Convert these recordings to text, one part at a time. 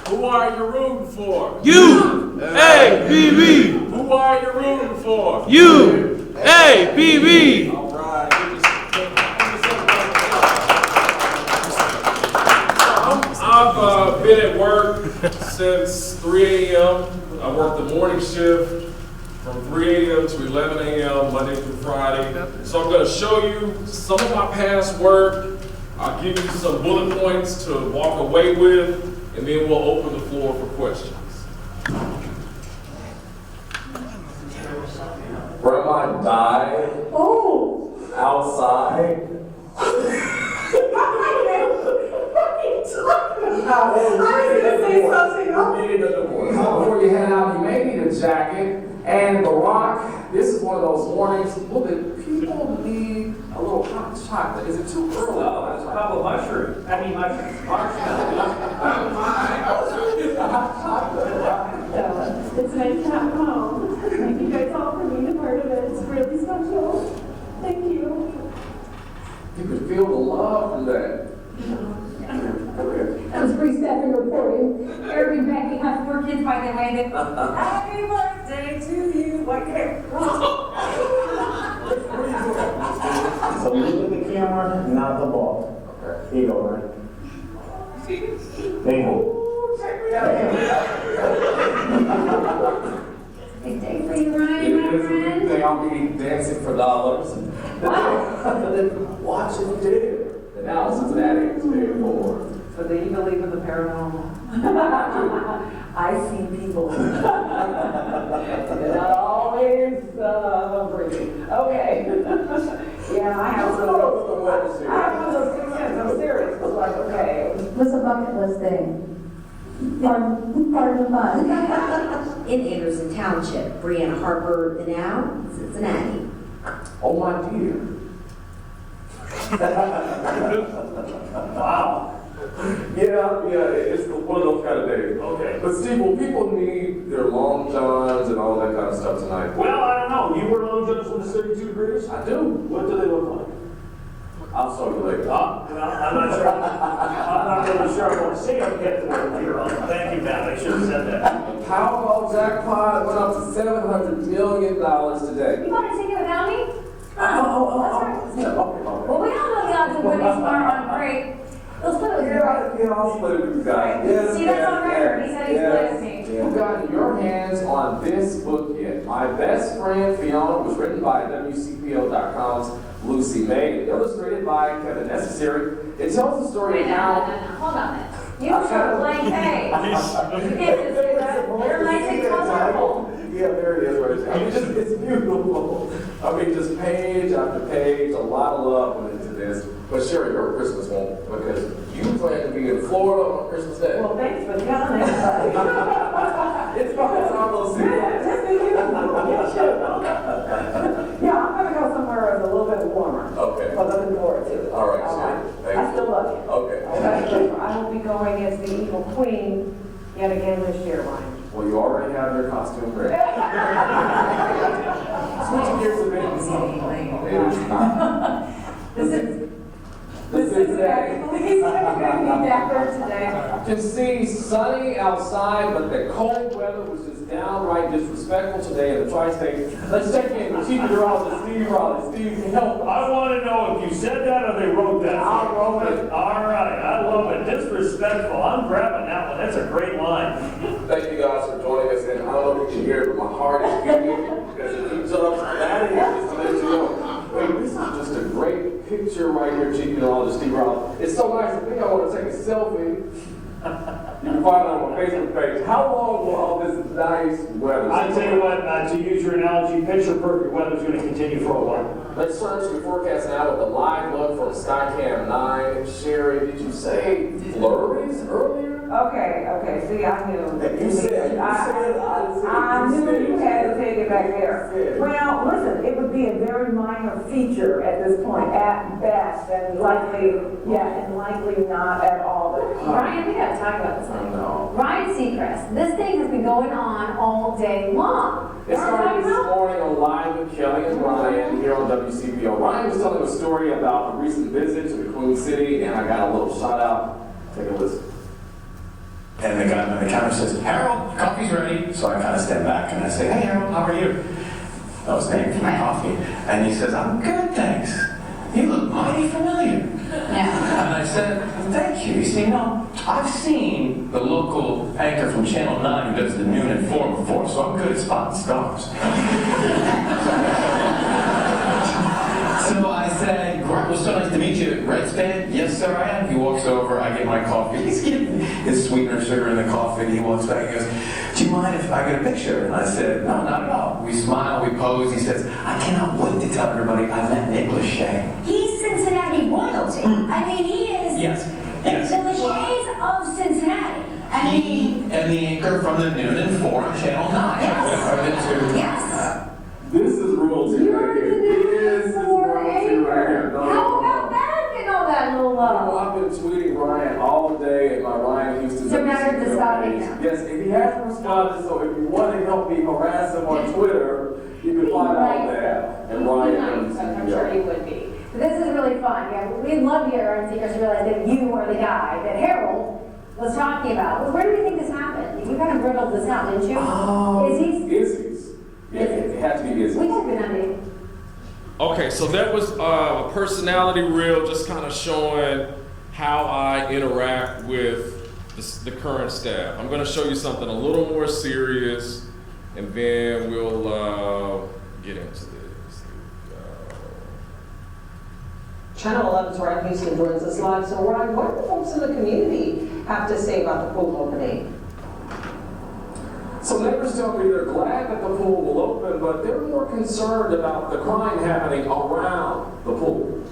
Who are you rooting for? UAPB. Who are you rooting for? UAPB. All right. I've been at work since 3 a.m. I work the morning shift from 3 a.m. to 11 a.m. Monday through Friday. So I'm going to show you some of my past work. I'll give you some bullet points to walk away with, and then we'll open the floor for questions. Grandma died outside. I was gonna say something else. Before you head out, you may need a jacket. And The Rock, this is one of those mornings. Look, people need a little hot chocolate. Is it too early? No, it's a couple of mushrooms. Mushrooms. It's nice to have home. Thank you guys all for being a part of it. It's really special. Thank you. You can feel the love from that. That was free staffing reporting. Every Becky has 4 kids, by the way. Happy birthday to you. What So you look at the camera, not the ball. Okay. Here you go, Ryan. There you go. Big day for you, Ryan, my friend. I'll be dancing for dollars. Watching Dare. And now Cincinnati is Dare 4. So do you believe in the paranormal? I see people. They're not always breathing. Okay. Yeah, I have one of those. I have one of those 6 cents. I'm serious. It's like, okay. What's a bucket list thing? Part of the fun. In Anderson Township, Brianna Harper, the now, Cincinnati. Oh my dear. Wow. Yeah, it's one of those kind of days. Okay. But Steve, will people need their long johns and all that kind of stuff tonight? Well, I don't know. You wear long johns when it's 32 degrees? I do. What do they look like? I'll show you later. Well, I'm not sure. I'm not really sure I want to see them get to the here. Thank you, Matt. I should have said that. Powerball jackpot went up to $700 million today. You want to take it without me? Yeah, okay. Well, we don't know the odds of winning tomorrow on break. Let's put it with your Yeah, I'll split it with you guys. Yes, See, that's on record. He said he's split with me. You got your hands on this book yet. My Best Friend Fiona was written by WCPO.com's Lucy May, illustrated by Kevin Necessary. It tells the story of how... Hold on a minute. You showed a blank page. You can't just do that. Your blank page was wonderful. Yeah, there it is right there. I mean, it's beautiful. I mean, just page after page, a lot of love went into this. But Sherry, your Christmas won't, because you plan to be in Florida on Christmas Day. Well, thanks for telling everybody. It's fine, I'm gonna see it. Yeah, I'm gonna go somewhere that's a little bit warmer. Okay. But looking forward to it. All right, Sherry. Thank I you. still love you. Okay. Okay. I will be going as the evil queen yet again this year, Ryan. Well, you already have your costume ready. Switching gears a bit. This is actually dapper today. Can see sunny outside, but the cold weather was just downright disrespectful today in the tri-state. Let's check in with Chief Meteorologist Steve Raleigh. Steve, can you help? I want to know if you said that or they wrote that. I wrote it. All right, I love it. Disrespectful. I'm grabbing that one. That's a great line. Thank you guys for joining us, and I don't know if you can hear it, but my heart is beating because it keeps up. That is just to let you know. Wait, this is just a great picture right here, Chief Meteorologist Steve Raleigh. It's so nice. I think I want to take a selfie. You can find it on my Facebook page. How long will all this nice weather? I tell you what, to use your analogy, picture perfect weather is going to continue for a while. Let's turn to the forecast now with a live look from Skycam 9. Sherry, did you say flurries earlier? Okay, see, I knew. You said, I knew you had to take it back there. Well, listen, it would be a very minor feature at this point, at best, and likely not at all. But Ryan, we gotta talk about this thing. No. Ryan Seacrest, this thing has been going on all day long. It started this morning on Live with Kelley and Ryan here on WCPO. Ryan was telling a story about a recent visit to the Queen City, and I got a little shout out. Take a listen. And the guy on the counter says, Harold, coffee's ready. So I kind of stand back and I say, hey Harold, how are you? That was named for my coffee. And he says, I'm good, thanks. You look mighty familiar. Yeah. And I said, thank you. He said, you know, I've seen the local anchor from Channel 9 who does the noon and 4 before, so I'm good at spotting stars. So I said, great, well, so nice to meet you. Red's fan? Yes, sir, I am. He walks over, I get my coffee. He's getting his sweetener sugar in the coffee. He walks back and goes, do you mind if I get a picture? And I said, no, not at all. We smile, we pose. He says, I cannot wait to tell everybody I met Nick Lachey. He's Cincinnati royalty. I mean, he is Yes, the yes. Lachey's of Cincinnati. I He mean, and the anchor from the noon and 4 on Channel 9. Yes. Are the two. yes. This is royalty right You're here. the This is new royalty right here. No, How no, about no. that? Getting all that little love. I've been tweeting Ryan all day at my Ryan Houston. So now you're responding now? Yes, if he hasn't responded, so if you want to help me harass him on Twitter, you can find out that. And Ryan, I'm sure you would be. This is really fun. Yeah, we'd love to get our secrets to realize that you are the guy that Harold was talking about. Where do we think this happened? You kind of riddled this out, didn't you? Izzy's. Yeah, it had to be Izzy's. We have been on it. Okay, so that was a personality reel, just kind of showing how I interact with the current staff. I'm going to show you something a little more serious, and then we'll get into this. Channel 11's Ryan Houston joins us live. So Ryan, what do the folks in the community have to say about the pool opening? So neighbors tell me they're glad that the pool will open, but they're more concerned about the crime happening around the pool.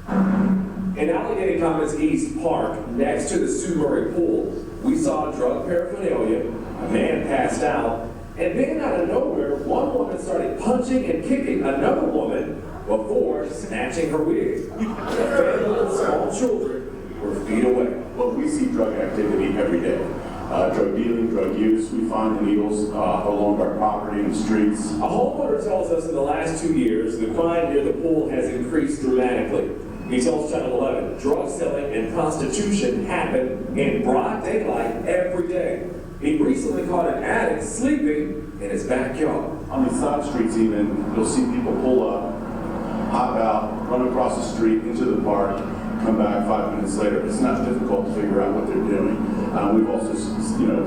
In Allegheny Commons East Park, next to the Sue Murray pool, we saw drug paraphernalia, a man passed out, and then out of nowhere, one woman started punching and kicking another woman before snatching her wig. The family and small children were feet away. Well, we see drug activity every day. Drug dealing, drug use. We find the needles along our property and streets. A homeowner tells us in the last 2 years, the crime near the pool has increased dramatically. He tells Channel 11, drug selling and prostitution happen in broad daylight every day. He recently caught an addict sleeping in his backyard. On the side streets even, you'll see people pull up, hop out, run across the street into the park, come back 5 minutes later. It's not difficult to figure out what they're doing. We've also,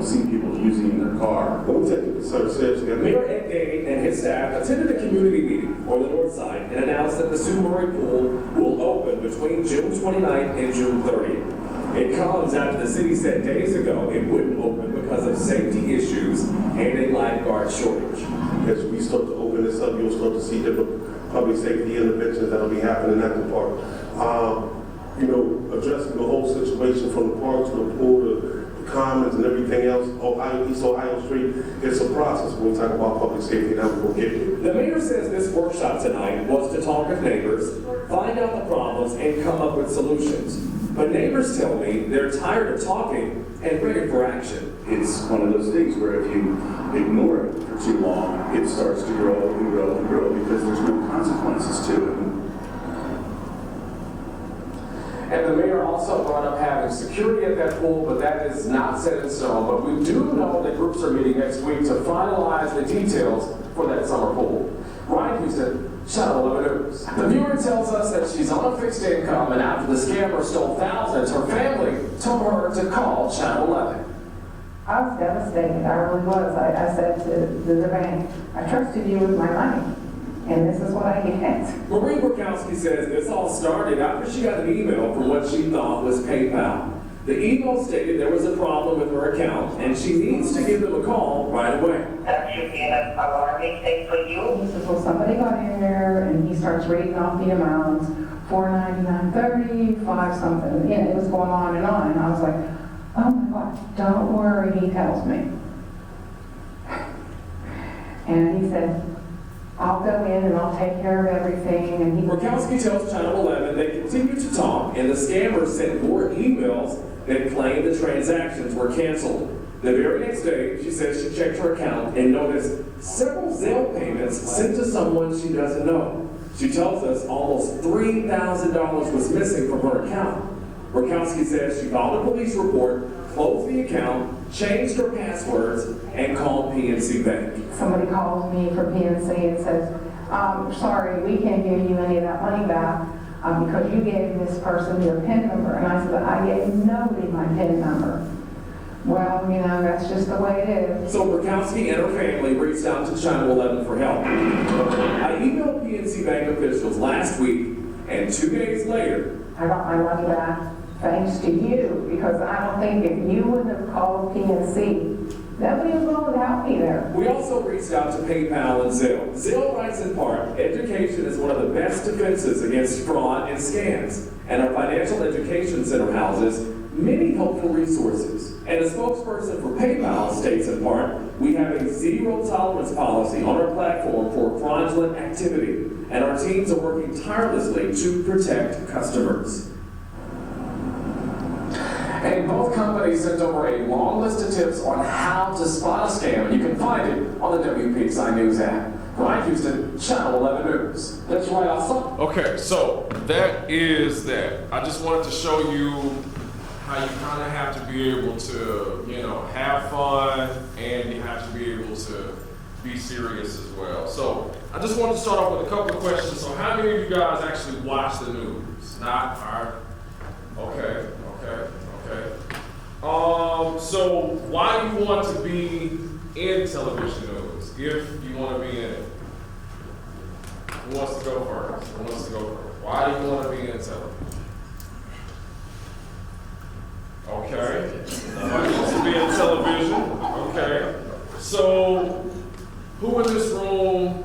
seen people using in their car. But we take it so seriously. Mayor Ed Gainey and his staff attended a community meeting on the north side and announced that the Sue Murray pool will open between June 29th and June 30th. It comes after the city said days ago it wouldn't open because of safety issues and a lifeguard shortage. As we start to open this up, you'll start to see different public safety interventions that'll be happening at the park. Addressing the whole situation from the park to the pool to the commons and everything else, East Ohio Street, it's a process when we talk about public safety and how we're going to get here. The mayor says this workshop tonight was to talk with neighbors, find out the problems, and come up with solutions. But neighbors tell me they're tired of talking and ready for action. It's one of those things where if you ignore it for too long, it starts to grow and grow and grow because there's no consequences to it. And the mayor also brought up having security at that pool, but that is not set in stone. But we do know that groups are meeting next week to finalize the details for that summer pool. Ryan Houston, Channel 11 News. The viewer tells us that she's on a fixed income, and after the scammer stole thousands, her family told her to call Channel 11. I was devastated, I really was. I said to the bank, I trusted you with my money, and this is what I get. Marie Borkowski says this all started after she got an email from what she thought was PayPal. The email stated there was a problem with her account, and she needs to give them a call right away. That should be an alarming thing for you. He says, well, somebody got in there, and he starts reading off the amounts, $499.30, 5 something, it was going on, and I was like, oh my God, don't worry, he tells me. And he said, I'll go in and I'll take care of everything. And Borkowski tells Channel 11 they continued to talk, and the scammers sent more emails that claimed the transactions were canceled. The very next day, she says she checked her account and noticed several Zelle payments sent to someone she doesn't know. She tells us almost $3,000 was missing from her account. Borkowski says she filed a police report, closed the account, changed her passwords, and called PNC Bank. Somebody calls me from PNC and says, sorry, we can't give you any of that money back because you gave this person your PIN number. And I said, I gave nobody my PIN number. Well, you know, that's just the way it is. So Burkowski and her family reached out to Channel 11 for help. I emailed PNC Bank officials last week, and 2 days later, I got my money back thanks to you, because I don't think if you wouldn't have called PNC, nobody was willing to help me there. we also reached out to PayPal and Zelle. Zelle writes in part, education is one of the best defenses against fraud and scams, and our financial education center houses many helpful resources. And a spokesperson for PayPal states in part, we have a zero tolerance policy on our platform for fraudulent activity, and our teams are working tirelessly to protect customers. And both companies sent over a long list of tips on how to spot a scam, and you can find it on the WPXI News app. Ryan Houston, Channel 11 News. That's right, I saw. Okay, so that is that. I just wanted to show you how you kind of have to be able to, you know, have fun, and you have to be able to be serious as well. So I just wanted to start off with a couple of questions. So how many of you guys actually watch the news? Not our. Okay. So why do you want to be in television news if you want to be in it? Who wants to go first? Why do you want to be in television? Okay. Nobody wants to be in television. Okay. So who in this room,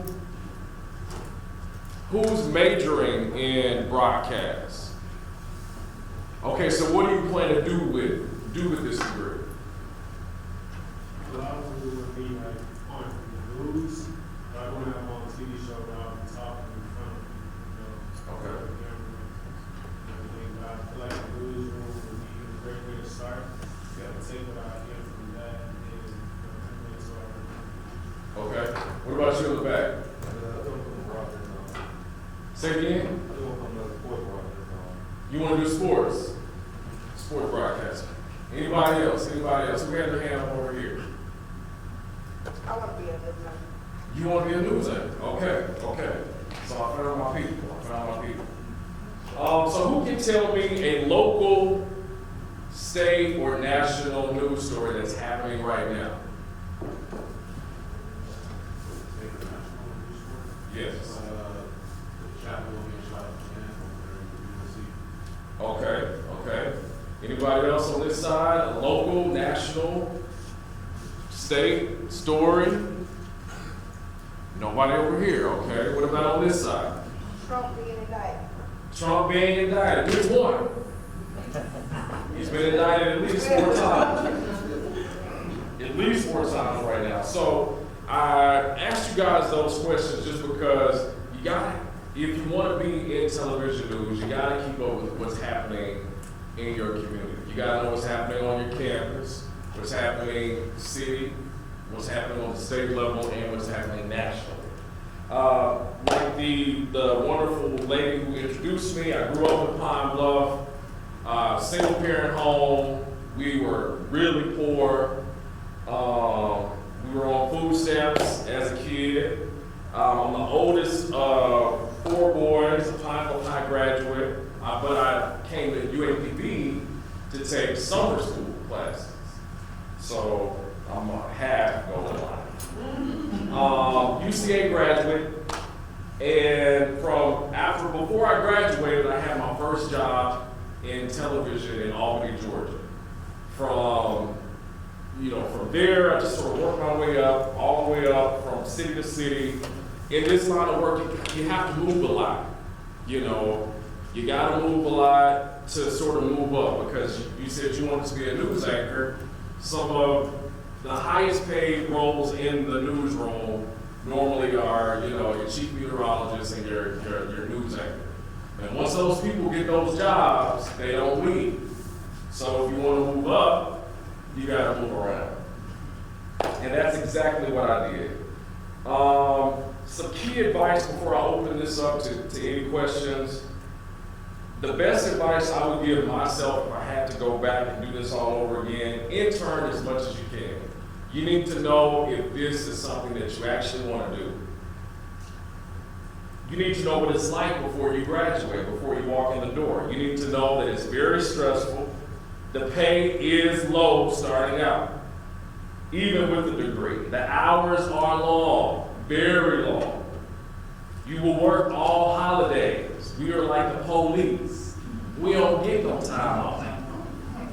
who's majoring in broadcast? Okay, so what do you plan to do with this degree? Well, I was going to be like on the news. I want to have on a TV show where I'll be talking in front of people, Okay. everything. But I feel like the newsroom would be a great way to start. Yeah. Take what I get from that and then implement it to our. Okay. What about you in the back? Say it again? You want to do sports? Sports broadcasting. Anybody else? Who had their hand up over here? I want to be a news anchor. You want to be a news anchor? Okay. So I found my people. So who can tell me a local, state, or national news story that's happening right now? Yes. Okay. Anybody else on this side? A local, national, state story? Nobody over here. Okay. What about on this side? Trump being indicted. Trump being indicted. Which one? He's been indicted at least 4 times. At least 4 times right now. So I asked you guys those questions just because you gotta, if you want to be in television news, you gotta keep up with what's happening in your community. You gotta know what's happening on your campus, what's happening in the city, what's happening on the state level, and what's happening nationally. Like the wonderful lady who introduced me, I grew up in Pine Bluff, single parent home. We were really poor. We were on food stamps as a kid. I'm the oldest of 4 boys, a Pine Bluff High graduate, but I came to UAPB to take summer school classes. So I'm a half golden line. UCA graduate, and before I graduated, I had my first job in television in Albany, Georgia. From there, I just sort of worked my way up, all the way up from city to city. In this line of work, you have to move a lot. You got to move a lot to sort of move up, because you said you wanted to be a news anchor. Some of the highest paid roles in the newsroom normally are, your chief meteorologist and your news anchor. And once those people get those jobs, they don't leave. So if you want to move up, you got to move around. And that's exactly what I did. Some key advice before I open this up to any questions. the best advice I would give myself if I had to go back and do this all over again, intern as much as you can. You need to know if this is something that you actually want to do. You need to know what it's like before you graduate, before you walk in the door. You need to know that it's very stressful. The pay is low starting out, even with a degree. The hours are long, very long. You will work all holidays. We are like the police. We don't get no time off.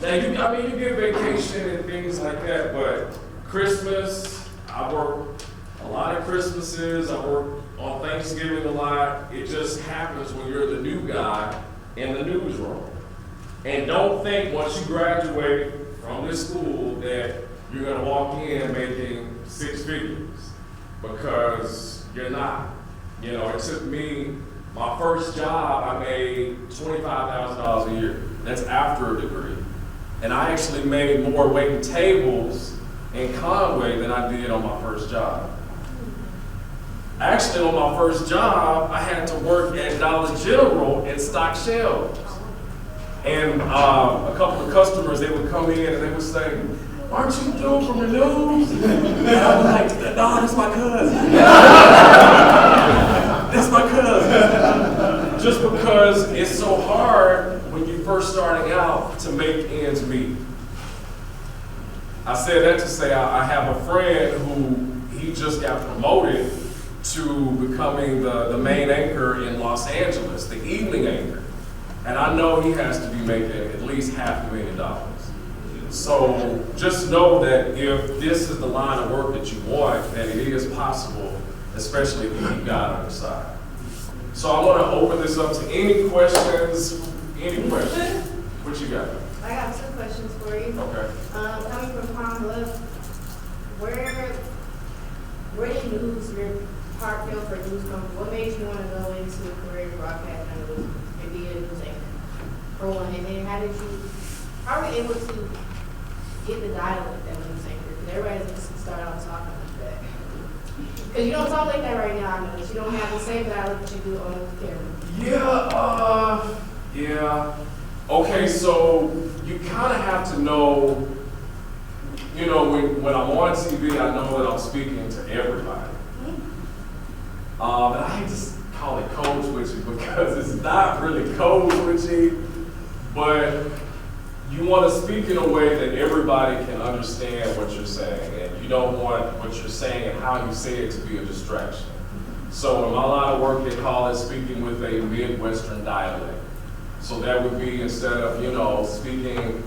Now, you get vacation and things like that, but Christmas, I work a lot of Christmases. I work on Thanksgiving a lot. It just happens when you're the new guy in the newsroom. And don't think once you graduate from this school that you're going to walk in making 6 figures, because you're not. You know, it took me, my first job, I made $25,000 a year. That's after a degree. And I actually made more waiting tables in Conway than I did on my first job. Actually, on my first job, I had to work at Dollar General and stock shelves. And a couple of customers, they would come in and they would say, "Aren't you Joe from the news?" And I was like, "No, that's my cousin." That's my cousin. Just because it's so hard when you're first starting out to make ends meet. I said that to say I have a friend who he just got promoted to becoming the main anchor in Los Angeles, the evening anchor. And I know he has to be making at least $500,000. So just know that if this is the line of work that you want, then it is possible, especially if you keep God on your side. So I want to open this up to any questions. Any questions? What you got? I got 2 questions for you. Okay. Coming from Palm Bluff, where did news, your heart feel for news come from? What made you want to go into a career in broadcast journalism and be a news anchor? For one, and then how were you able to get the dialect that news anchor? Because everybody doesn't start out talking like that. Because you don't talk like that right now, I know. You don't have the same dialect that you do on the camera. Yeah. Okay, so you kind of have to know, you know, when I'm on TV, I know that I'm speaking to everybody. And I hate to call it code switching because it's not really code switching, but you want to speak in a way that everybody can understand what you're saying, and you don't want what you're saying and how you say it to be a distraction. So in my line of work, they call it speaking with a Midwestern dialect. So that would be, instead of, you know, speaking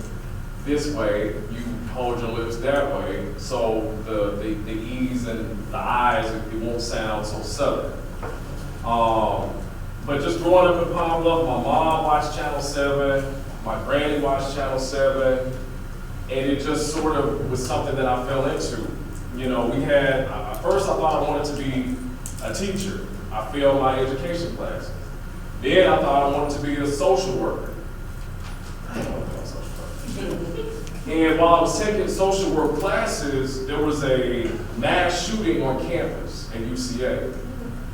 this way, you hold your lips that way. So the E's and the I's, it won't sound so southern. But just growing up in Palm Bluff, my mom watched Channel 7, my granny watched Channel 7, and it just sort of was something that I fell into. You know, we had, at first I thought I wanted to be a teacher. I failed my education classes. Then I thought I wanted to be a social worker. I didn't want to be a social worker. And while I was taking social work classes, there was a mass shooting on campus at UCA.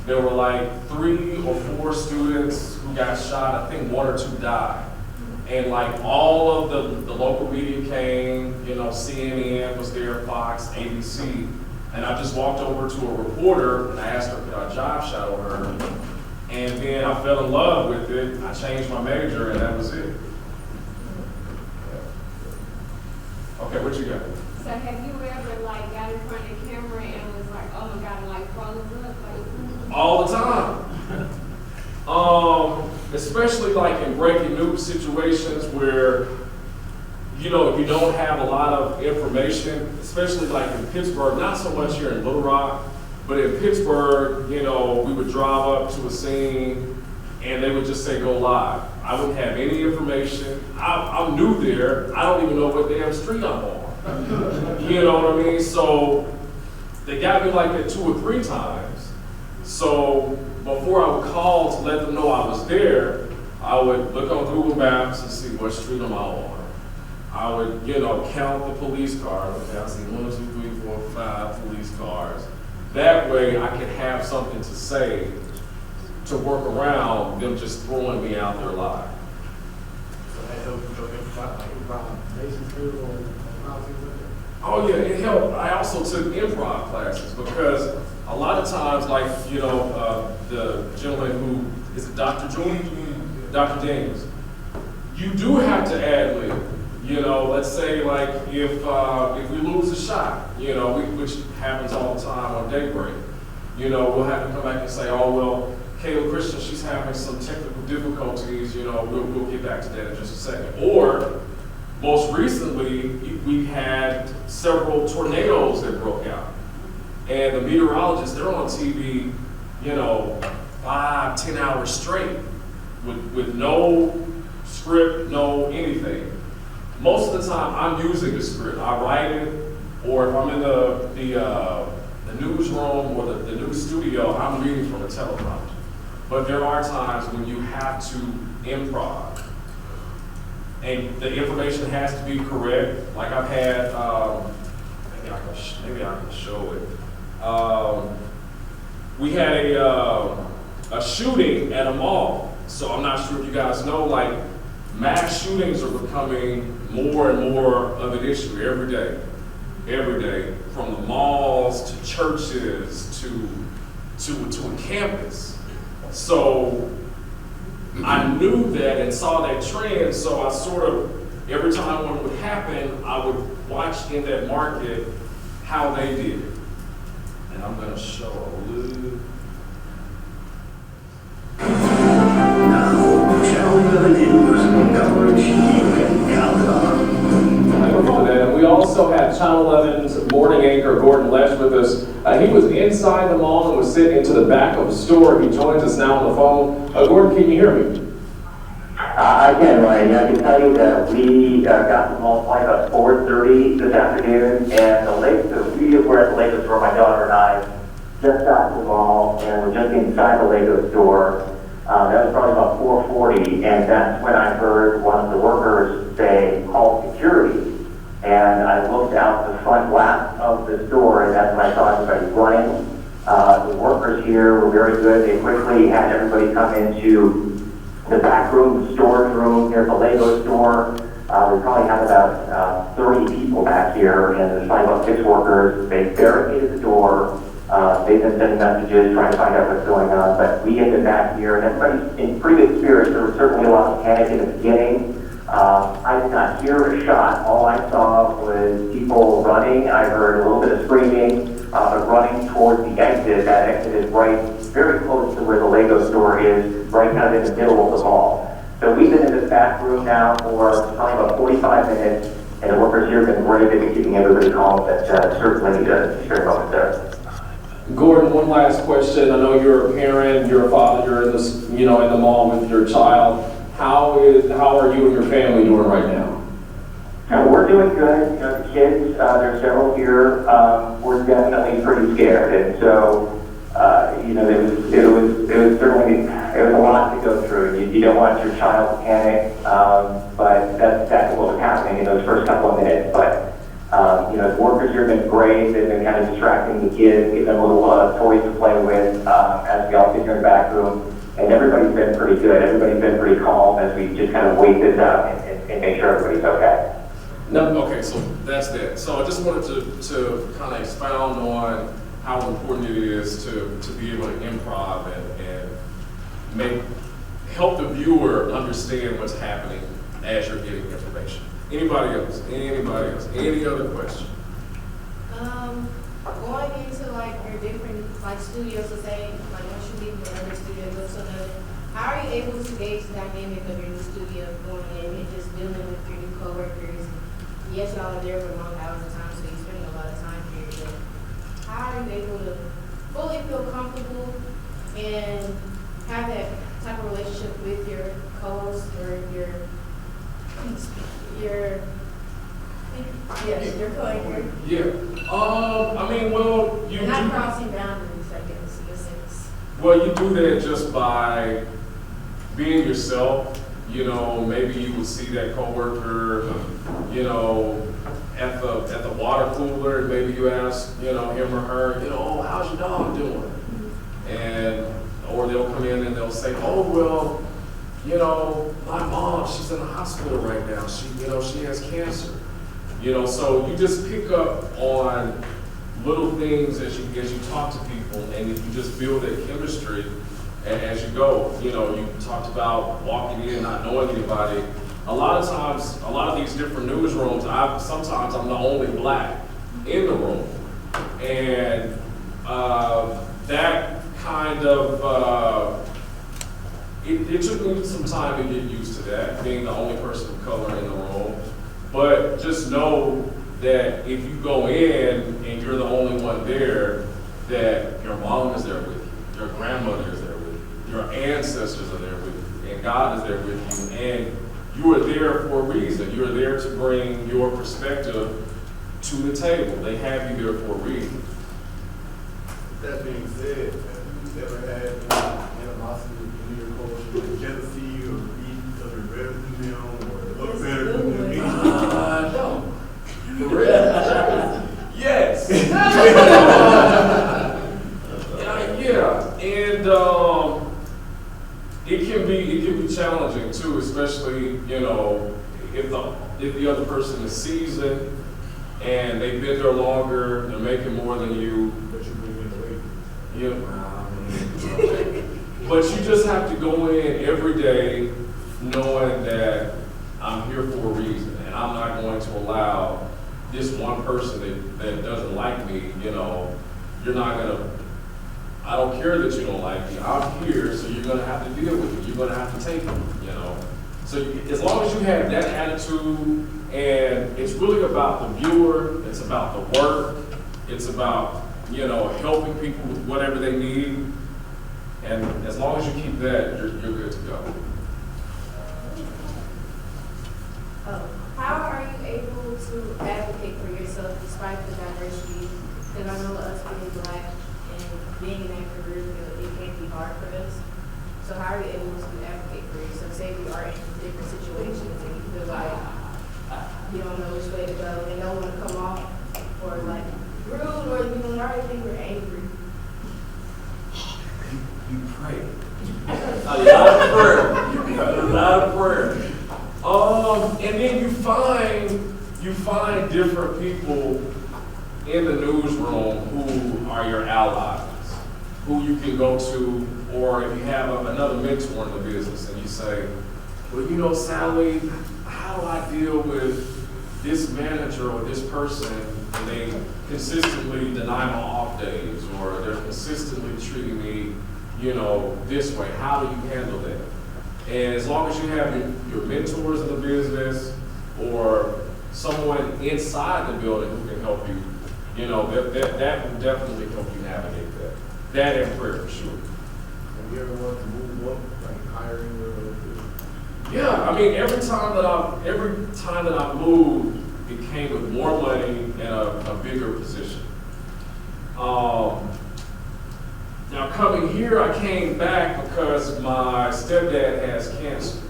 There were like 3 or 4 students who got shot. I think 1 or 2 died. And like all of the local media came, you know, CNN was there, Fox, ABC. And I just walked over to a reporter and I asked her, could I job shadow her? And then I fell in love with it. I changed my major, and that was it. Yeah. Okay, what you got? So have you ever like got in front of the camera and was like, oh my God, and like froze up? Like, all the time. Especially like in breaking news situations where, you know, you don't have a lot of information, especially like in Pittsburgh, not so much here in Little Rock. But in Pittsburgh, you know, we would drive up to a scene and they would just say, go live. I wouldn't have any information. I'm new there. I don't even know what damn street I'm on. You know what I mean? So they got me like that 2 or 3 times. So before I would call to let them know I was there, I would look on Google Maps and see what street am I on. I would, you know, count the police cars. Okay, I see 1, 2, 3, 4, 5 police cars. That way I could have something to say to work around them just throwing me out there live. improvisation skills or things like that? Oh yeah, it helped. I also took improv classes because a lot of times, like, you know, the gentleman who, is it Dr. Jordan? Dr. Daniels. You do have to ad lib. You know, let's say like if we lose a shot, you know, which happens all the time on daybreak, you know, we'll have to come back and say, oh, well, Kayla Christian, she's having some technical difficulties, you know, we'll get back to that in just a second. Or, most recently, we had several tornadoes that broke out. And the meteorologists, they're on TV, you know, 5-10 hours straight with no script, no anything. Most of the time, I'm using a script. I write it, or if I'm in the newsroom or the news studio, I'm reading from a teleprompter. But there are times when you have to improv. And the information has to be correct. Like I've had, maybe I can show it. We had a shooting at a mall. So I'm not sure if you guys know, like, mass shootings are becoming more and more of an issue every day. Every day, from the malls to churches to a campus. So I knew that and saw that trend, so I sort of, every time one would happen, I would watch in that market how they did it. And I'm going to show a little. And we also had Channel 11's morning anchor, Gordon Lesh, with us. He was inside the mall and was sitting into the back of the store. He joins us now on the phone. Gordon, can you hear me? I can, Ryan. I can tell you that we got to the mall probably about 4:30 this afternoon, and we were at the Lego store, my daughter and I just got to the mall, and we're just inside the Lego store. That was probably about 4:40, and that's when I heard one of the workers say, "Call security." And I looked out the front glass of the store, and that's when I saw everybody running. The workers here were very good. They quickly had everybody come into the back room, the storage room near the Lego store. We probably have about 30 people back here, and there's probably about 6 workers. They barricaded the door. They've been sending messages, trying to find out what's going on, but we ended back here, and everybody's in pretty good spirits. There was certainly a lot of panic in the beginning. I did not hear a shot. All I saw was people running. I heard a little bit of screaming, but running towards the exit. That exit is right, very close to where the Lego store is, right kind of in the middle of the mall. So we've been in this back room now for probably about 45 minutes, and the workers here have been great at keeping everybody calm, but certainly need a short moment there. Gordon, one last question. I know you're a parent, you're a father, you're in this, in the mall with your child. How are you and your family doing right now? We're doing good. The kids, there's several here. We're definitely pretty scared, and so it was certainly a lot to go through. You don't want your child to panic, but that's exactly what was happening in those first couple of minutes. But the workers here have been great. They've been kind of distracting the kids, giving them little toys to play with as we all sit here in the back room. And everybody's been pretty good. Everybody's been pretty calm as we just kind of wait this out and make sure everybody's okay. No, okay, so that's that. So I just wanted to kind of expound on how important it is to be able to improv and help the viewer understand what's happening as you're getting information. Anybody else? Any other question? Going into like your different studios, to say once you leave your other studio, go to another, how are you able to gauge the dynamic of your new studio going in and just dealing with your new coworkers? Yes, y'all are there for long hours of time, so you're spending a lot of time here. But how are you able to fully feel comfortable and have that type of relationship with your co-host or your co-anchor? Yeah. You're not crossing boundaries, I guess, in a sense. Well, you do that just by being yourself. Maybe you will see that coworker, at the water cooler, and maybe you ask, him or her, oh, how's your dog doing? Or they'll come in and they'll say, oh, well, you know, my mom, she's in the hospital right now. She has cancer. You know, so you just pick up on little things as you talk to people, and if you just build that chemistry as you go. You know, you talked about walking in, not knowing anybody. A lot of times, a lot of these different newsrooms, sometimes I'm the only black in the room. And that kind of, it took me some time to get used to that, being the only person of color in the room. But just know that if you go in and you're the only one there, that your mom is there with you, your grandmother is there with you, your ancestors are there with you, and God is there with you, and you are there for a reason. You're there to bring your perspective to the table. They have you there for a reason. That being said, have you ever had any animosity in your culture, like jealousy or greed because they're better than them or they look better than them? No. For real? Yes. Yeah, and it can be challenging too, especially, you know, if the other person is seasoned and they've been there longer, they're making more than you. But you bring it away. Yeah, but you just have to go in every day knowing that I'm here for a reason, and I'm not going to allow this one person that doesn't like me, you know, I don't care that you don't like me. I'm here, so you're gonna have to deal with it. You're gonna have to take it, you know. So as long as you have that attitude, and it's really about the viewer, it's about the work, it's about, you know, helping people with whatever they need, and as long as you keep that, you're good to go. How are you able to advocate for yourself despite the diversity? Because I know us being black and being in that career field, it can be hard for us. So how are you able to advocate for yourself? Say if you are in different situations and you feel like you don't know which way to go and don't want to come off or like rude or you already think you're angry. You pray. A lot of prayer. A lot of prayer. And then you find different people in the newsroom who are your allies, who you can go to, or if you have another mentor in the business and you say, well, you know, Sally, how do I deal with this manager or this person and they consistently deny my off days or they're consistently treating me, you know, this way? How do you handle that? And as long as you have your mentors in the business or someone inside the building who can help you, you know, that will definitely help you navigate that. That and prayer for sure. Have you ever wanted to move up, like hiring or? Yeah, I mean, every time that I moved, it came with more money and a bigger position. Now coming here, I came back because my stepdad has cancer.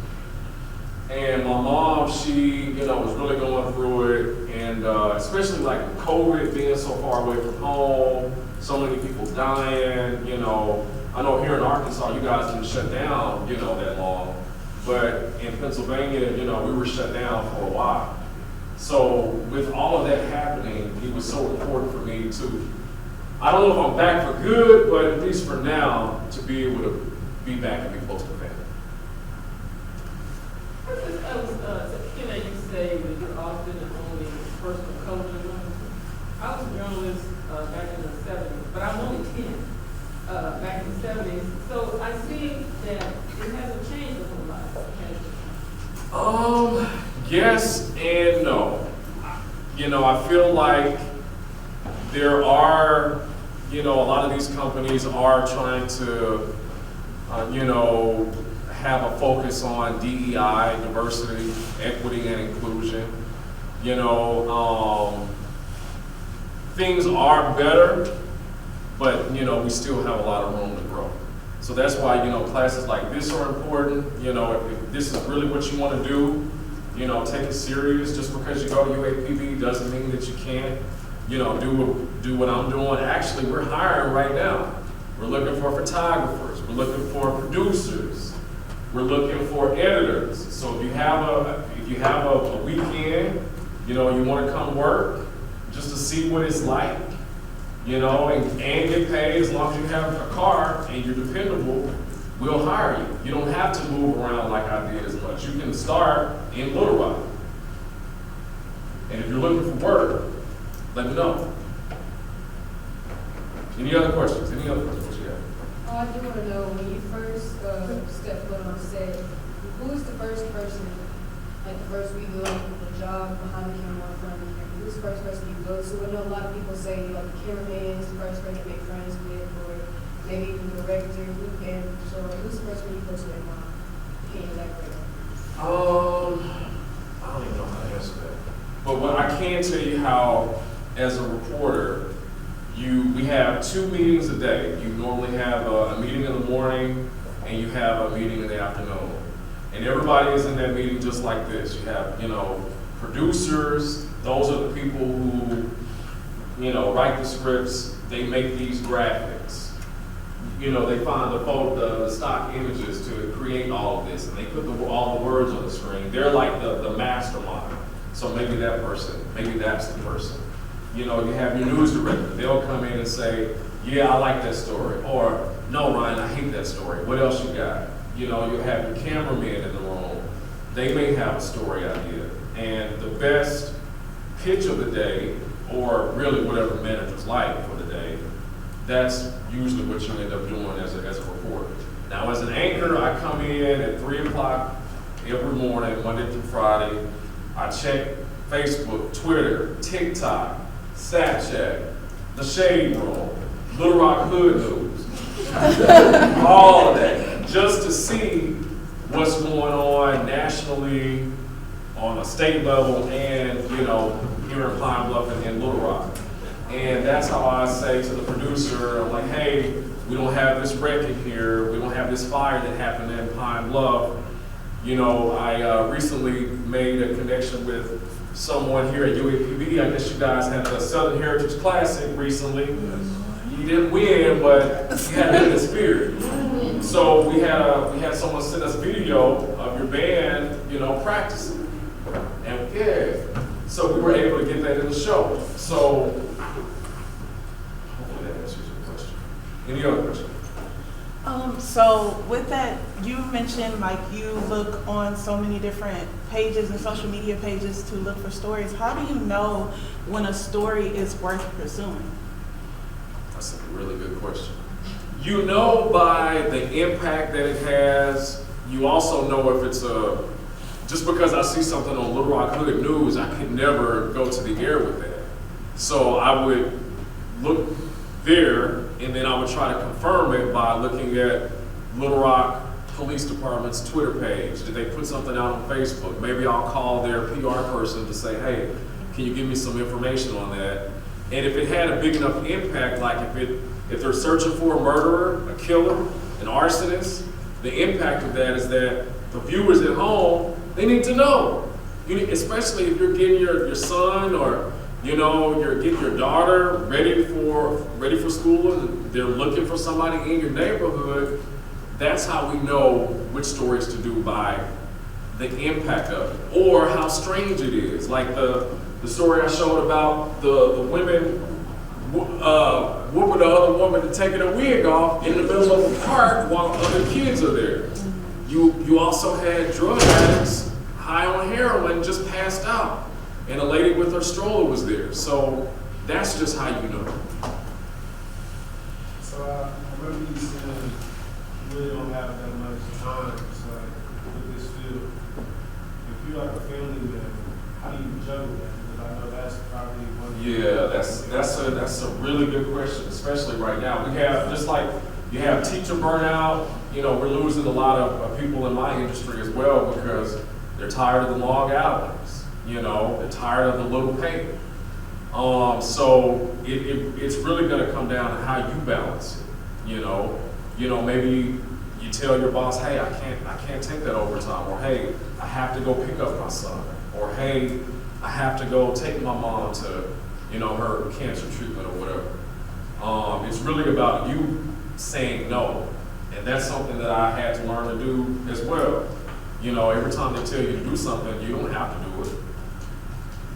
And my mom, she, you know, was really going through it. And especially like COVID, being so far away from home, so many people dying, you know. I know here in Arkansas, you guys didn't shut down, you know, that long. But in Pennsylvania, you know, we were shut down for a while. So with all of that happening, it was so important for me to, I don't know if I'm back for good, but at least for now, to be able to be back and be close to family. You say that you're often the only person of color in the room. I was a journalist back in the 70s, but I'm only 10 back in the 70s. So I see that it hasn't changed a whole lot. Yes and no. You know, I feel like there are, you know, a lot of these companies are trying to, you know, have a focus on DEI, diversity, equity, and inclusion. You know, things are better, but, you know, we still have a lot of room to grow. So that's why, you know, classes like this are important. You know, if this is really what you want to do, you know, take it serious. Just because you go to UAPB doesn't mean that you can't, you know, do what I'm doing. Actually, we're hiring right now. We're looking for photographers. We're looking for producers. We're looking for editors. So if you have a weekend, you know, you want to come work just to see what it's like, you know, and get paid as long as you have a car and you're dependable, we'll hire you. You don't have to move around like I did as much. You can start in Little Rock. And if you're looking for work, let me know. Any other questions? Any other questions? What you got? Oh, I do want to know, when you first stepped foot on set, who was the first person, like the first week of the job behind the camera, in front of the camera? Who's the first person you go to? I know a lot of people say, like, the cameraman is the first person to make friends with, or maybe even the director, so who's the first one you go to and why? Can you elaborate? I don't even know how to answer that. But what I can tell you how, as a reporter, we have 2 meetings a day. You normally have a meeting in the morning and you have a meeting in the afternoon. And everybody is in that meeting just like this. You have, you know, producers, those are the people who, you know, write the scripts, they make these graphics. You know, they find the stock images to create all of this, and they put all the words on the screen. They're like the mastermind. So maybe that person, maybe that's the person. You know, you have your news director. They'll come in and say, yeah, I like that story. Or, no, Ryan, I hate that story. What else you got? You know, you have your cameraman in the room. They may have a story idea. And the best pitch of the day, or really whatever manager's like for the day, that's usually what you end up doing as a reporter. Now, as an anchor, I come in at 3 o'clock every morning, Monday through Friday. I check Facebook, Twitter, TikTok, Snapchat, The Shade Room, Little Rock Hood News, all of that, just to see what's going on nationally, on a state level, and, you know, here in Pine Bluff and in Little Rock. And that's how I say to the producer, I'm like, hey, we don't have this wreck in here, we don't have this fire that happened in Pine Bluff. You know, I recently made a connection with someone here at UAPB. I guess you guys had the Southern Heritage Classic recently. You didn't win, but you had it in the spirit. So we had someone send us video of your band, you know, practicing. And yeah, so we were able to get that in the show. So hopefully that answers your question. Any other questions? So with that, you mentioned like you look on so many different pages and social media pages to look for stories. How do you know when a story is worth pursuing? That's a really good question. You know by the impact that it has. You also know if it's just because I see something on Little Rock Hood News, I could never go to the air with that. So I would look there, and then I would try to confirm it by looking at Little Rock Police Department's Twitter page. Did they put something out on Facebook? Maybe I'll call their PR person to say, hey, can you give me some information on that? And if it had a big enough impact, like if they're searching for a murderer, a killer, an arsonist, the impact of that is that the viewers at home, they need to know. Especially if you're getting your son or you know, you're getting your daughter ready for school and they're looking for somebody in your neighborhood. That's how we know which stories to do by the impact of it or how strange it is. Like the story I showed about the women whooping the other woman and taking her wig off in the middle of a park while other kids are there. You also had drug addicts high on heroin just passed out. And a lady with her stroller was there. So that's just how you know. So I remember you saying you really don't have that much time. So with this field, if you're like a family man, how do you juggle that? Because I know that's probably one. Yeah, that's a really good question, especially right now. We have, just like you have teacher burnout, you know, we're losing a lot of people in my industry as well because they're tired of the long hours. You know, they're tired of the little pay. So it's really going to come down to how you balance it. You know, maybe you tell your boss, hey, I can't take that overtime, or hey, I have to go pick up my son, or hey, I have to go take my mom to, you know, her cancer treatment or whatever. It's really about you saying no And that's something that I had to learn to do as well. You know, every time they tell you to do something, you don't have to do it.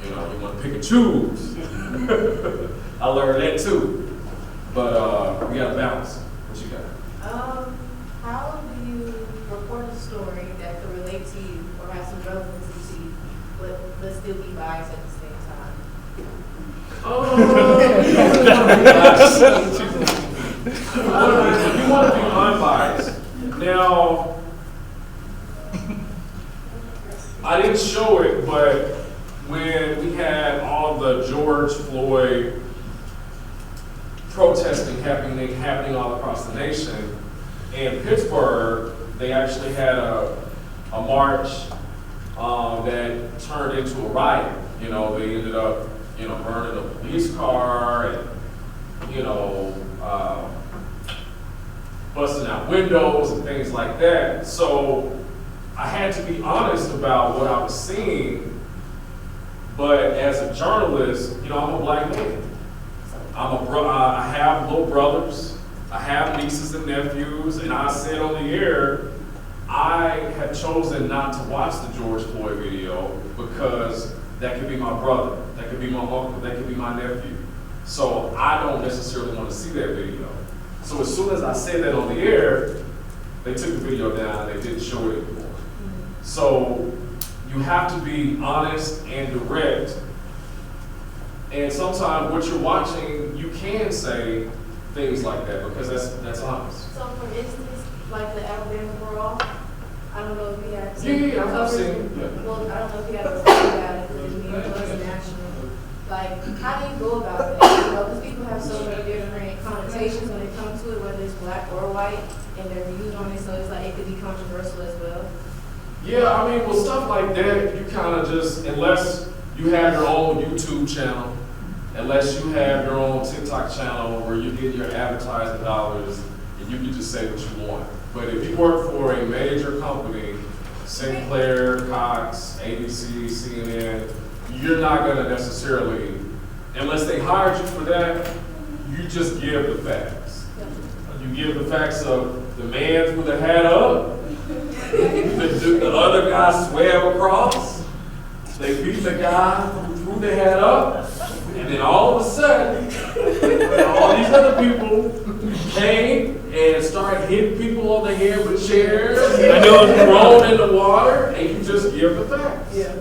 You know, you want to pick and choose. I learned that too. But we got to balance. What you got? How do you report a story that could relate to you or have some relevancy to you, but still be biased at the same time? You want to be unbiased. Now, I didn't show it, but when we had all the George Floyd protesting happening all across the nation, in Pittsburgh, they actually had a march that turned into a riot. You know, they ended up, you know, burning a police car and, you know, busting out windows and things like that. So I had to be honest about what I was seeing, but as a journalist, you know, I'm a black man. I have little brothers, I have nieces and nephews, and I said on the air, I have chosen not to watch the George Floyd video because that could be my brother, that could be my uncle, that could be my nephew. So I don't necessarily want to see that video. So as soon as I said that on the air, they took the video down and they didn't show it anymore. So you have to be honest and direct. And sometimes what you're watching, you can say things like that because that's honest. So for instance, like the Alabama brawl, I don't know if you had I've seen it. Yeah. Well, I don't know if you had to talk about it because it was national. Like, how do you go about it? You know, because people have so many different connotations when it comes to it, whether it's black or white, and their views on it, so it's like it could be controversial as well. Yeah, I mean, well, stuff like that, you kind of just, unless you have your own YouTube channel, unless you have your own TikTok channel where you get your advertising dollars and you can just say what you want. But if you work for a major company, Sinclair, Cox, ABC, CNN, you're not going to necessarily, unless they hired you for that, you just give the facts. You give the facts of the man threw the hat up, the other guy swam across, they beat the guy who threw the hat up, and then all of a sudden, all these other people came and started hitting people on the head with chairs, and they were thrown in the water, and you just give the facts. Yeah.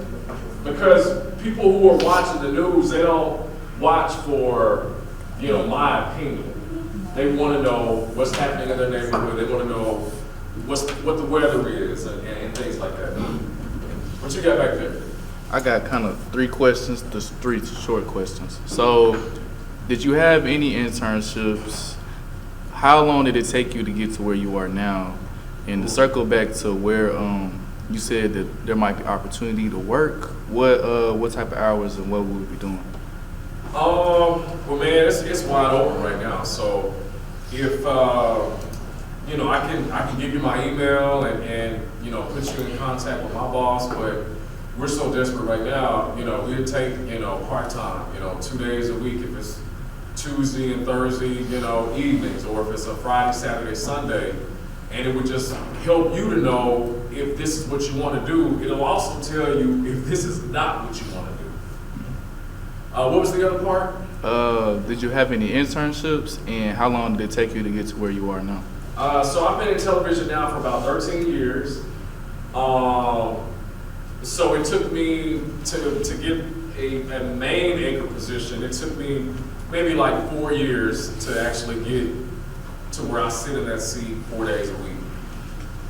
Because people who are watching the news, they don't watch for, you know, my opinion. They want to know what's happening in their neighborhood. They want to know what the weather is and things like that. What you got back there? I got kind of three questions, just three short questions. So, did you have any internships? How long did it take you to get to where you are now? And to circle back to where you said that there might be opportunity to work, what type of hours and what would we be doing? Well, man, it's wide open right now. So, if you know, I can give you my email and you know, put you in contact with my boss, but we're so desperate right now, you know, we'd take, you know, part-time, you know, 2 days a week if it's Tuesday and Thursday, you know, evenings, or if it's a Friday, Saturday, Sunday, and it would just help you to know if this is what you want to do. It'll also tell you if this is not what you want to do. What was the other part? Did you have any internships, and how long did it take you to get to where you are now? So I've been in television now for about 13 years. So it took me to get a main anchor position, it took me maybe like 4 years to actually get to where I sit in that seat 4 days a week.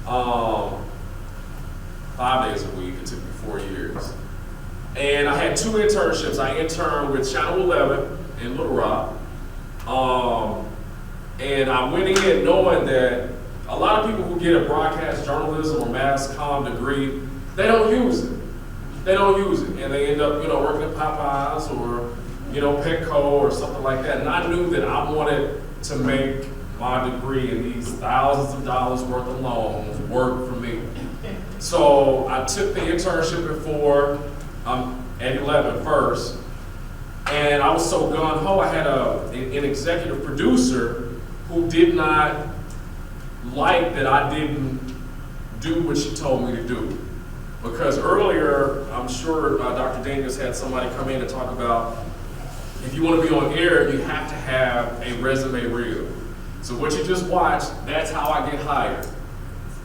5 days a week, it took me 4 years. And I had 2 internships. I interned with Channel 11 in Little Rock. And I went in knowing that a lot of people who get a broadcast journalism or mass comm degree, they don't use it. They don't use it. And they end up, you know, working at Popeyes or, you know, Petco or something like that. And I knew that I wanted to make my degree and these thousands of dollars worth of loans work for me. So I took the internship at 11 first. And I was so gun-ho, I had an executive producer who did not like that I didn't do what she told me to do. Because earlier, I'm sure Dr. Daniels had somebody come in and talk about, if you want to be on air, you have to have a resume reel. So what you just watched, that's how I get hired.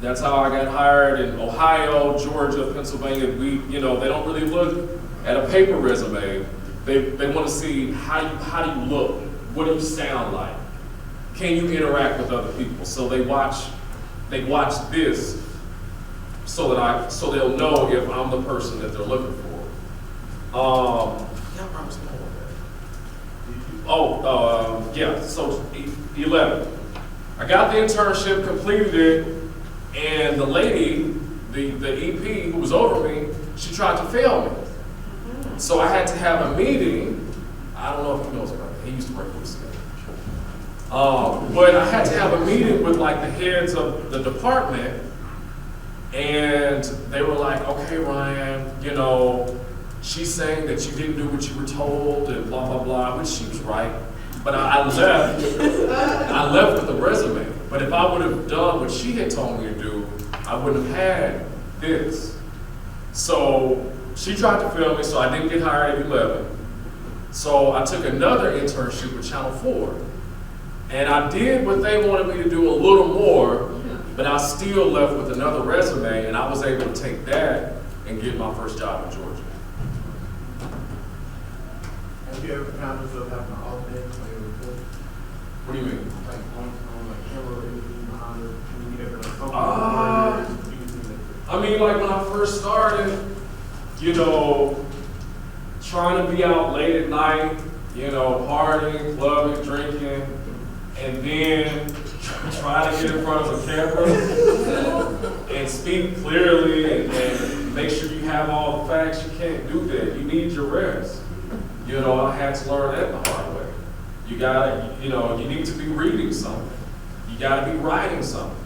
That's how I got hired in Ohio, Georgia, Pennsylvania. They don't really look at a paper resume. They want to see how do you look? What do you sound like? Can you interact with other people? So they watch this so they'll know if I'm the person that they're looking for. So 11. I got the internship, completed it, and the lady, the EP who was over me, she tried to fail me. So I had to have a meeting. I don't know if he knows about it. He used to work with us together. But I had to have a meeting with like the heads of the department, and they were like, okay, Ryan, she's saying that you didn't do what you were told and blah, blah, blah, which she was right. But I left with a resume. But if I would have done what she had told me to do, I wouldn't have had this. So she tried to fail me, so I didn't get hired at 11. So I took another internship with Channel 4. And I did what they wanted me to do a little more, but I still left with another resume, and I was able to take that and get my first job in Georgia. Have you ever found yourself having an alternate for your report? What do you mean? Like on like camera or anything behind it? When you ever like I mean, like when I first started, trying to be out late at night, partying, clubbing, drinking, and then trying to get in front of a camera and speak clearly and make sure you have all the facts. You can't do that. You need your rest. I had to learn that the hard way. You need to be reading something. You gotta be writing something.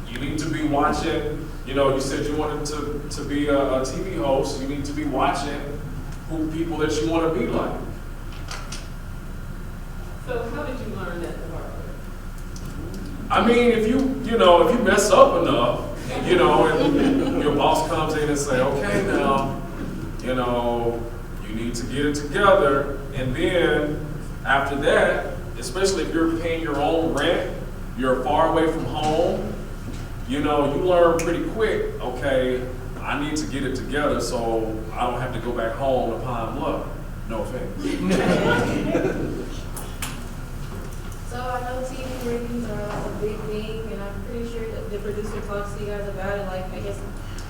You need to be watching, you said you wanted to be a TV host. You need to be watching people that you want to be like. So how did you learn that the hard way? I mean, if you mess up enough, and your boss comes in and say, okay, now, you need to get it together. And then after that, especially if you're paying your own rent, you're far away from home, you learn pretty quick, okay, I need to get it together so I don't have to go back home to Pine Bluff. No offense. So I know TV ratings are like a big thing, and I'm pretty sure that the producer talks to you guys about it. Like, I guess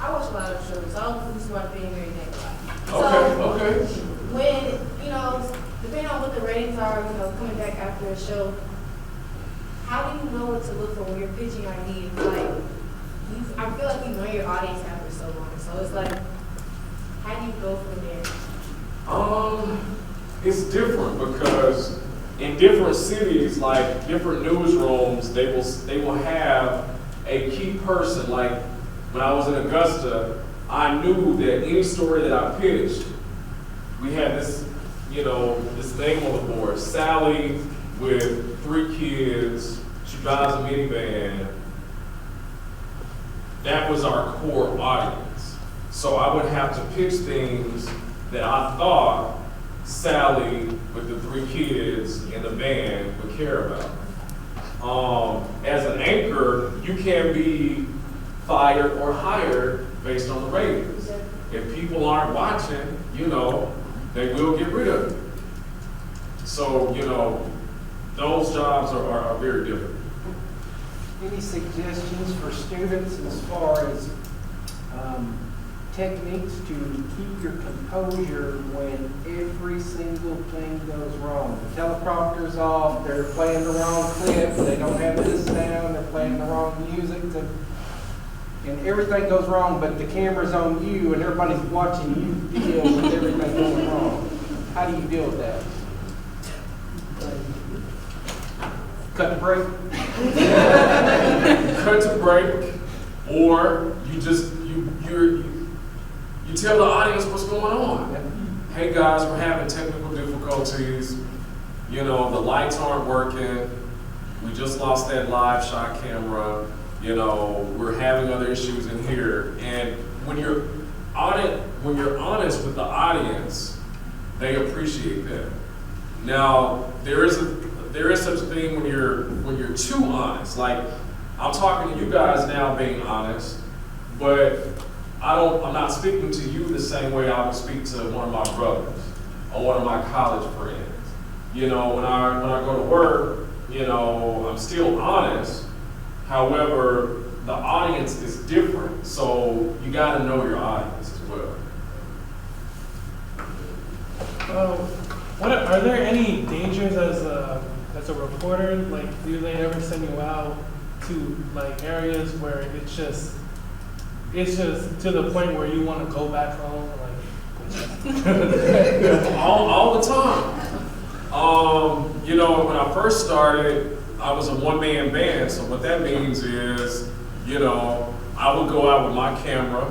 I watch a lot of shows, so I don't produce watch being very negative. Okay. When, depending on what the ratings are, coming back after a show, how do you know what to look for when you're pitching ideas? Like, I feel like you know your audience after so long, so it's like, how do you go from there? It's different because in different cities, like different newsrooms, they will have a key person. Like when I was in Augusta, I knew that any story that I pitched, we had this, this name on the board, Sally with 3 kids, she drives a minivan. That was our core audience. So I would have to pitch things that I thought Sally with the 3 kids in the van would care about. As an anchor, you can be fired or hired based on the ratings. If people aren't watching, they will get rid of you. So, those jobs are very different. Any suggestions for students as far as techniques to keep your composure when every single thing goes wrong? The teleprompter's off, they're playing the wrong clip, they don't have this down, they're playing the wrong music, and everything goes wrong, but the camera's on you and everybody's watching you deal with everything going wrong. How do you deal with that? Cut the break? Cut to break, or you tell the audience what's going on. Hey guys, we're having technical difficulties. The lights aren't working. We just lost that live shot camera. You know, we're having other issues in here. And when you're honest with the audience, they appreciate that. Now, there is such a thing when you're too honest. Like, I'm talking to you guys now being honest, but I'm not speaking to you the same way I would speak to one of my brothers or one of my college friends. You know, when I go to work, you know, I'm still honest. However, the audience is different, so you got to know your audience as well. Are there any dangers as a reporter? Like, do they ever send you out to like areas where it's just to the point where you want to go back home? Like, all the time. You know, when I first started, I was a one-man band. So what that means is, you know, I would go out with my camera,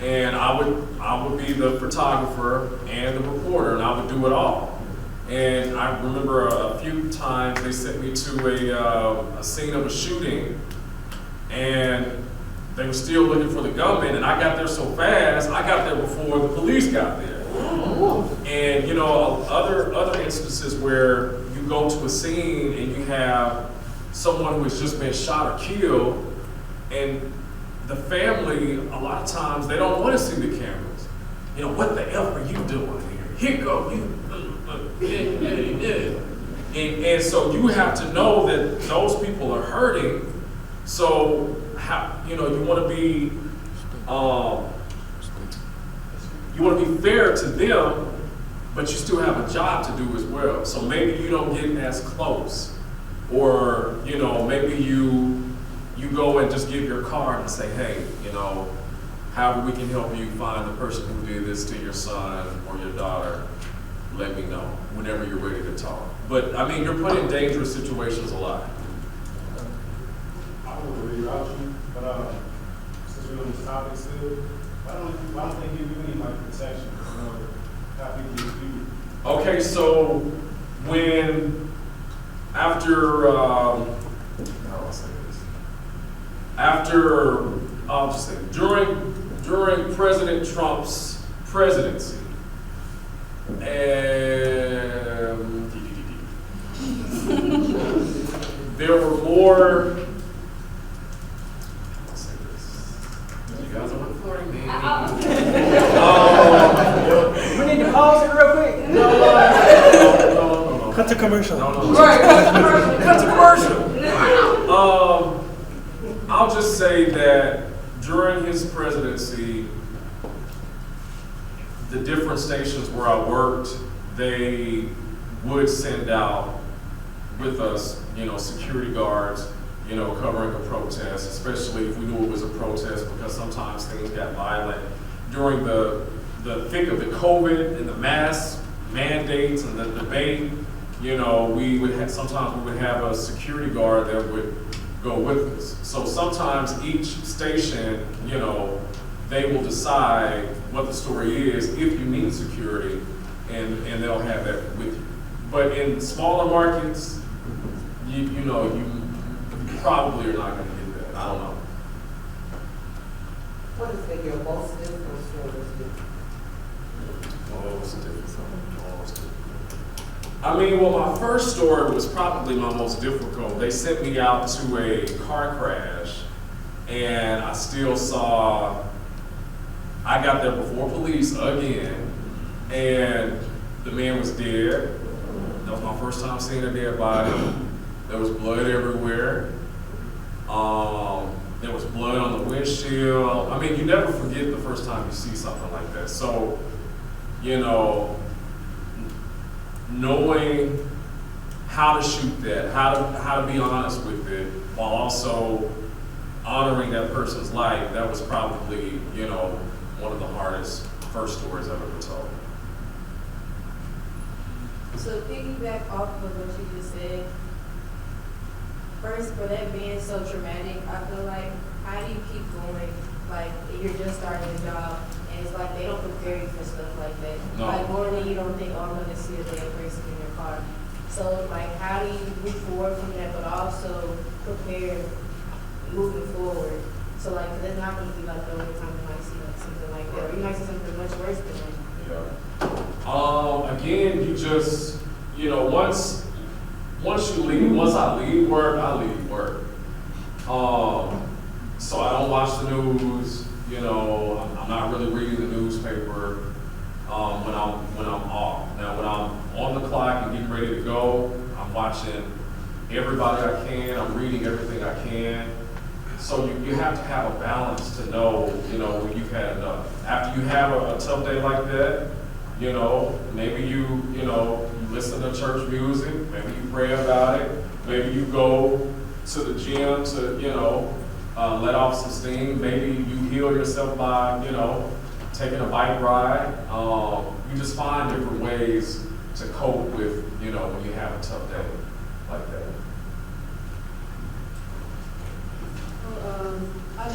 and I would be the photographer and the reporter, and I would do it all. And I remember a few times they sent me to a scene of a shooting, and they were still looking for the gunman, and I got there so fast, I got there before the police got there. And you know, other instances where you go to a scene and you have someone who has just been shot or killed, and the family, a lot of times, they don't want to see the cameras. You know, what the F are you doing here? Here go you. And so you have to know that those people are hurting. So, you know, you want to be fair to them, but you still have a job to do as well. So maybe you don't get as close, or you know, maybe you go and just give your card and say, hey, you know, however we can help you find the person who did this to your son or your daughter. Let me know whenever you're ready to talk. But I mean, you're put in dangerous situations a lot. I don't want to reroute you, but since we're on this topic still, why don't they give you any like protection? You know, how people use you? Okay, so when during President Trump's presidency, there were more. Let's say this. You guys are recording me. We need to pause it real quick. No. Cut to commercial. Right, cut to commercial. I'll just say that during his presidency, the different stations where I worked, they would send out with us, you know, security guards, you know, covering a protest, especially if we knew it was a protest, because sometimes things got violent. During the thick of the COVID and the mask mandates and the debate, you know, sometimes we would have a security guard that would go with us. So sometimes each station, you know, they will decide what the story is if you need security, and they'll have that with you. But in smaller markets, you probably are not going to get that. I don't know. What has been your most difficult story? Most difficult. I mean, well, my first story was probably my most difficult. They sent me out to a car crash, and I still saw. I got there before police again, and the man was dead. That was my first time seeing a dead body. There was blood everywhere. There was blood on the windshield. I mean, you never forget the first time you see something like that. So, you know, knowing how to shoot that, how to be honest with it, while also honoring that person's life, that was probably, you know, one of the hardest first stories I've ever told. So piggyback off of what you just said, first, for that being so traumatic, I feel like, how do you keep going? Like, you're just starting a job, and it's like they don't prepare you for stuff like that. No. Like, normally you don't think, oh, I'm gonna see a dead person in your car. So, like, how do you move forward from that, but also prepare moving forward. So like, 'cause it's not gonna be like the only time you might see like something like that, or you might see something much worse than that. Again, you just, you know, once you leave, once I leave work, I leave work. So I don't watch the news, you know, I'm not really reading the newspaper when I'm off. Now, when I'm on the clock and getting ready to go, I'm watching everybody I can, I'm reading everything I can. So you have to have a balance to know, you know, when you've had enough. After you have a tough day like that, you know, maybe you listen to church music, maybe you pray about it, maybe you go to the gym to, you know, let off some steam, maybe you heal yourself by, you know, taking a bike ride. You just find different ways to cope with, you know, when you have a tough day like that. I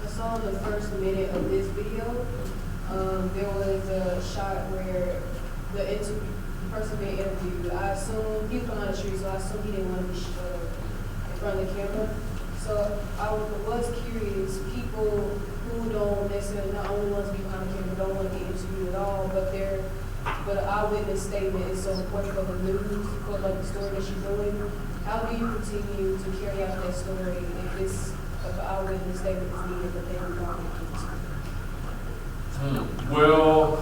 saw the first minute of this video. There was a shot where the person being interviewed, I assume, he was on the street, so I assume he didn't want to be in front of the camera. So I was curious, people who don't necessarily, not only want to be behind the camera, don't want to get interviewed at all, but an eyewitness statement is so important for the news, for like the story that she's doing. How do you continue to carry out that story if an eyewitness statement is needed, but they don't want to get interviewed? Well,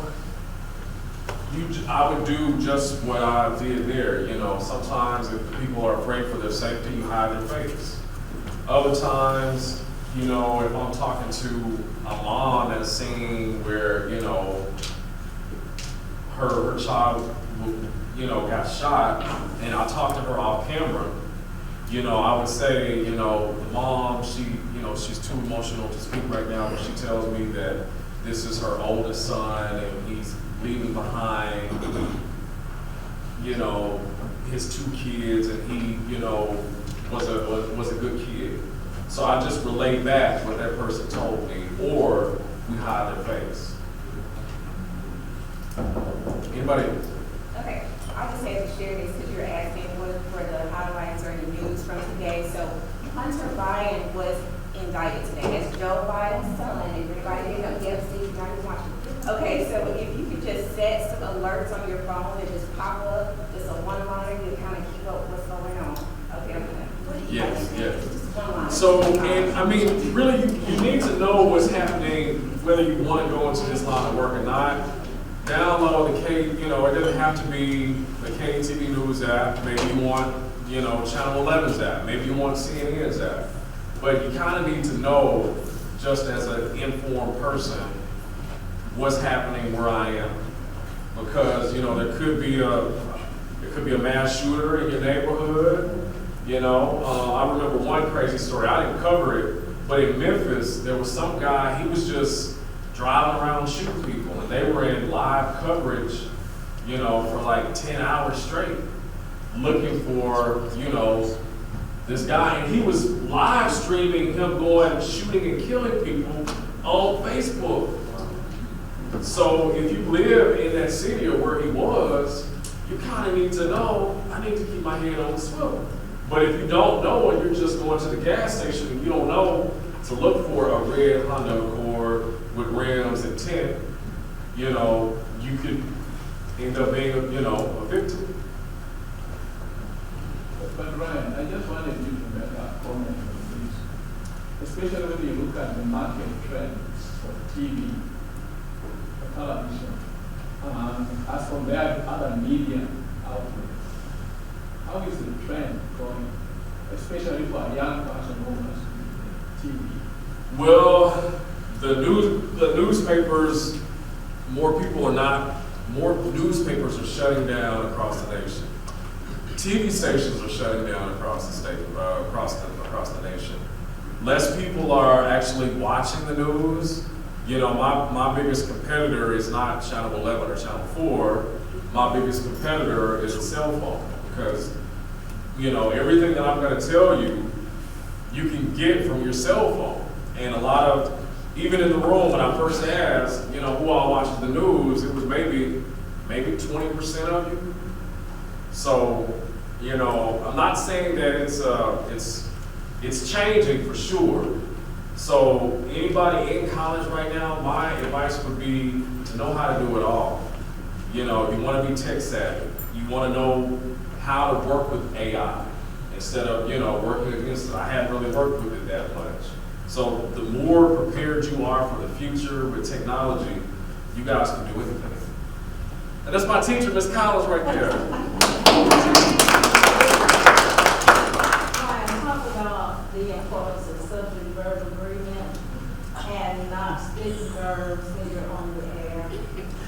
I would do just what I did there. You know, sometimes if people are afraid for their safety, you hide their face. Other times, you know, if I'm talking to a mom at a scene where, you know, her child, you know, got shot, and I talked to her off camera, you know, I would say, you know, the mom, she's too emotional to speak right now, but she tells me that this is her oldest son, and he's leaving behind, you know, his 2 kids, and he, you know, was a good kid. So I just relate back what that person told me, or we hide their face. Anybody? Okay, I'll just have to share this because you're asking what were the highlights or the news from today. So Hunter Biden was indicted today. That's Joe Biden's son. Everybody didn't know. Yep, Steve, now you're watching. Okay, so if you could just set some alerts on your phone and just pop up, just a one-liner to kind of keep up what's going on. Okay, Yes, yes. So, and I mean, really, you need to know what's happening, whether you want to go into this line of work or not. Download the you know, it doesn't have to be the KATV News app. Maybe you want, you know, Channel 11's app. Maybe you want CNN's app. But you kind of need to know, just as an informed person, what's happening where I am. Because, you know, there could be a mass shooter in your neighborhood. You know, I remember one crazy story. I didn't cover it, but in Memphis, there was some guy, he was just driving around shooting people, and they were in live coverage, you know, for like 10 hours straight, looking for, you know, this guy, and he was live streaming him going shooting and killing people on Facebook. So if you live in that city or where he was, you kind of need to know, I need to keep my head on the swivel. But if you don't know and you're just going to the gas station and you don't know to look for a red Honda Accord with rims and tint, you know, you could end up being, you know, a victim. But Ryan, I just wanted you to make a comment on this, especially when you look at the market trends for TV, for television, as compared to other media outlets. How is the trend going, especially for a young person who wants TV? Well, the newspapers, more newspapers are shutting down across the nation. TV stations are shutting down across the state, across the nation. Less people are actually watching the news. You know, my biggest competitor is not Channel 11 or Channel 4. My biggest competitor is a cell phone, because, you know, everything that I'm going to tell you, you can get from your cell phone. And a lot of, even in the room, when I first asked, you know, who all watches the news, it was maybe 20% of you. So, you know, I'm not saying that it's It's changing for sure. So anybody in college right now, my advice would be to know how to do it all. You know, you want to be tech savvy. You want to know how to work with AI instead of, you know, working against it. I haven't really worked with it that much. So the more prepared you are for the future with technology, you guys can do anything. And that's my teacher, Miss Collins, right there. Talk about the importance of subject-verb agreement and not spitting verbs when you're on the air.